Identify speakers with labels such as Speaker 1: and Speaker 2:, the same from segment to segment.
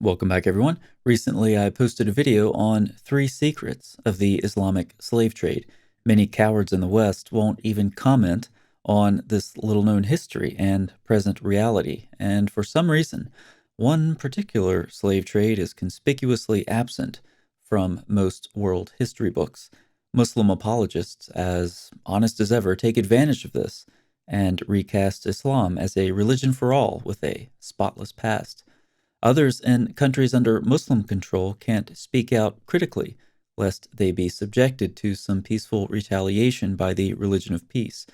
Speaker 1: Welcome back, everyone. Recently, I posted a video on 3 secrets of the Islamic slave trade. Many cowards in the West won't even comment on this little known history and present reality. And for some reason, one particular slave trade is conspicuously absent from most world history books. Muslim apologists, as honest as ever, take advantage of this and recast Islam as a religion for all with a spotless past. Others in countries under Muslim control can't speak out critically, lest they be subjected to some peaceful retaliation by the religion of peace.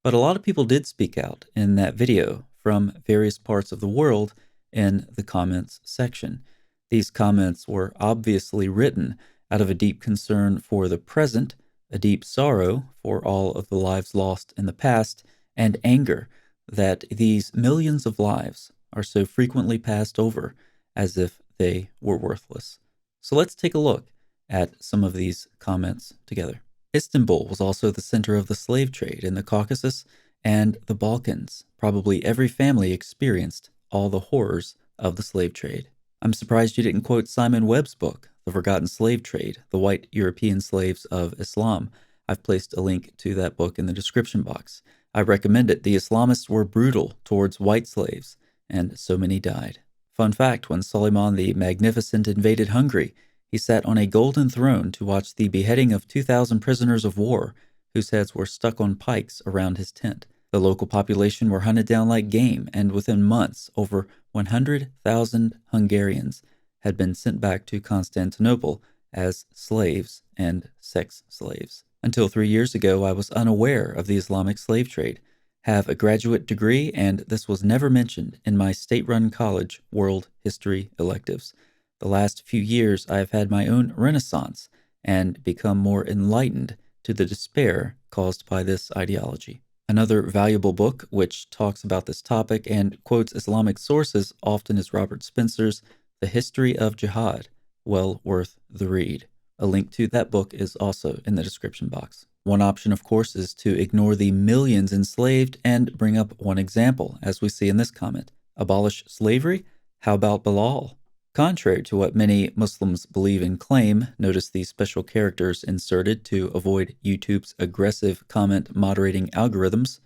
Speaker 1: But a lot of people did speak out in that video from various parts of the world in the comments section. These comments were obviously written out of a deep concern for the present, a deep sorrow for all of the lives lost in the past, and anger that these millions of lives are so frequently passed over as if they were worthless. So let's take a look at some of these comments together. Istanbul was also the center of the slave trade in the Caucasus and the Balkans. Probably every family experienced all the horrors of the slave trade. I'm surprised you didn't quote Simon Webb's book, The Forgotten Slave Trade, The White European Slaves of Islam. I've placed a link to that book in the description box. I recommend it. The Islamists were brutal towards white slaves, and so many died. Fun fact, when Suleiman the Magnificent invaded Hungary, he sat on a golden throne to watch the beheading of 2,000 prisoners of war whose heads were stuck on pikes around his tent. The local population were hunted down like game, and within months, over 100,000 Hungarians had been sent back to Constantinople as slaves and sex slaves. Until 3 years ago, I was unaware of the Islamic slave trade, have a graduate degree, and this was never mentioned in my state-run college world history electives. The last few years, I have had my own renaissance and become more enlightened to the despair caused by this ideology. Another valuable book which talks about this topic and quotes Islamic sources often is Robert Spencer's The History of Jihad, well worth the read. A link to that book is also in the description box. One option, of course, is to ignore the millions enslaved and bring up one example, as we see in this comment. Abolish slavery? How about Bilal? Contrary to what many Muslims believe and claim, notice the special characters inserted to avoid YouTube's aggressive comment moderating algorithms.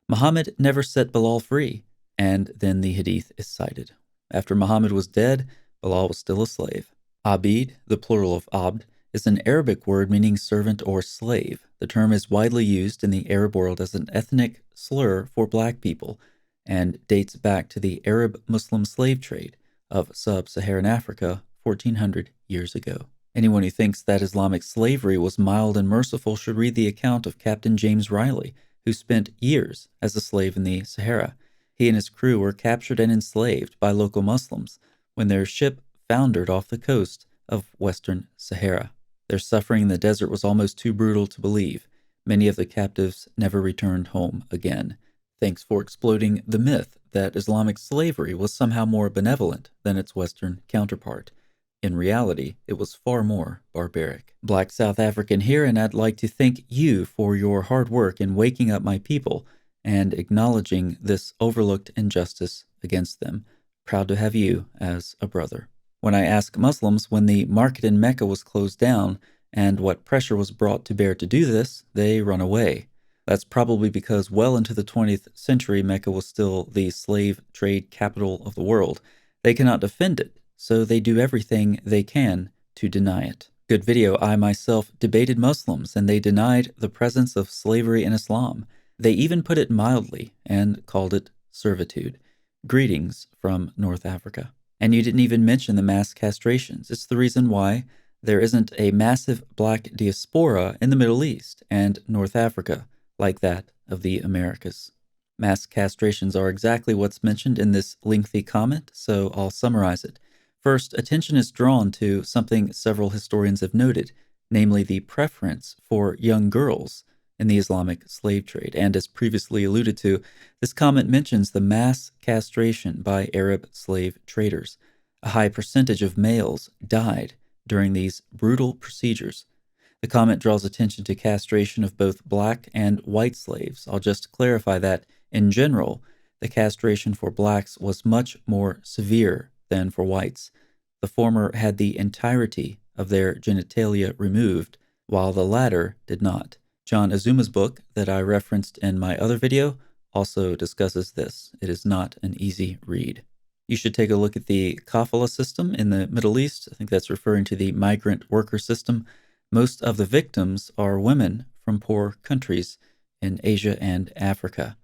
Speaker 1: Muhammad never set Bilal free, and then the hadith is cited. After Muhammad was dead, Bilal was still a slave. Abid, the plural of abd, is an Arabic word meaning servant or slave. The term is widely used in the Arab world as an ethnic slur for black people and dates back to the Arab-Muslim slave trade of sub-Saharan Africa 1400 years ago. Anyone who thinks that Islamic slavery was mild and merciful should read the account of Captain James Riley, who spent years as a slave in the Sahara. He and his crew were captured and enslaved by local Muslims when their ship foundered off the coast of Western Sahara. Their suffering in the desert was almost too brutal to believe. Many of the captives never returned home again. Thanks for exploding the myth that Islamic slavery was somehow more benevolent than its Western counterpart. In reality, it was far more barbaric. Black South African here, and I'd like to thank you for your hard work in waking up my people and acknowledging this overlooked injustice against them. Proud to have you as a brother. When I ask Muslims when the market in Mecca was closed down and what pressure was brought to bear to do this, they run away. That's probably because well into the 20th century, Mecca was still the slave trade capital of the world. They cannot defend it, so they do everything they can to deny it. Good video. I myself debated Muslims, and they denied the presence of slavery in Islam. They even put it mildly and called it servitude. Greetings from North Africa. And you didn't even mention the mass castrations. It's the reason why there isn't a massive black diaspora in the Middle East and North Africa like that of the Americas. Mass castrations are exactly what's mentioned in this lengthy comment, so I'll summarize it. First, attention is drawn to something several historians have noted, namely the preference for young girls in the Islamic slave trade. And as previously alluded to, this comment mentions the mass castration by Arab slave traders. A high percentage of males died during these brutal procedures. The comment draws attention to castration of both black and white slaves. I'll just clarify that, in general, the castration for blacks was much more severe than for whites. The former had the entirety of their genitalia removed, while the latter did not. John Azuma's book that I referenced in my other video also discusses this. It is not an easy read. You should take a look at the Kaphala system in the Middle East. I think that's referring to the migrant worker system. Most of the victims are women from poor countries in Asia and Africa.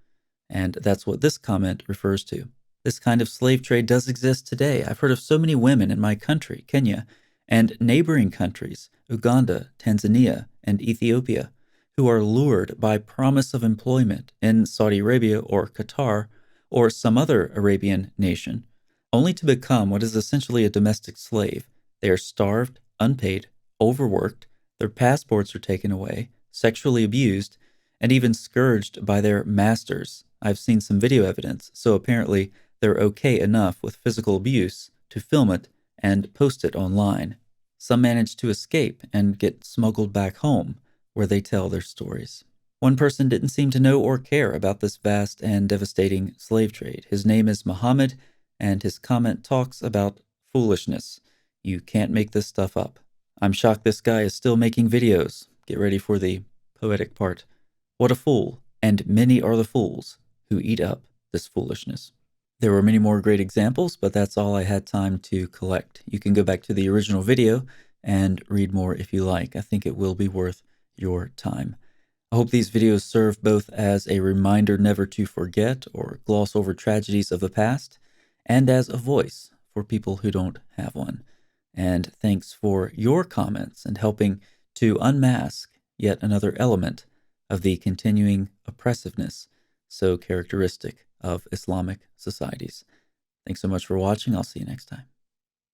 Speaker 1: And that's what this comment refers to. This kind of slave trade does exist today. I've heard of so many women in my country, Kenya, and neighboring countries, Uganda, Tanzania, and Ethiopia, who are lured by promise of employment in Saudi Arabia or Qatar or some other Arabian nation, only to become what is essentially a domestic slave. They are starved, unpaid, overworked, their passports are taken away, sexually abused, and even scourged by their masters. I've seen some video evidence, so apparently they're okay enough with physical abuse to film it and post it online. Some manage to escape and get smuggled back home, where they tell their stories. One person didn't seem to know or care about this vast and devastating slave trade. His name is Muhammad, and his comment talks about foolishness. You can't make this stuff up. I'm shocked this guy is still making videos. Get ready for the poetic part. What a fool, and many are the fools who eat up this foolishness. There were many more great examples, but that's all I had time to collect. You can go back to the original video and read more if you like. I think it will be worth your time. I hope these videos serve both as a reminder never to forget or gloss over tragedies of the past, and as a voice for people who don't have one. And thanks for your comments and helping to unmask yet another element of the continuing oppressiveness so characteristic of Islamic societies. Thanks so much for watching. I'll see you next time.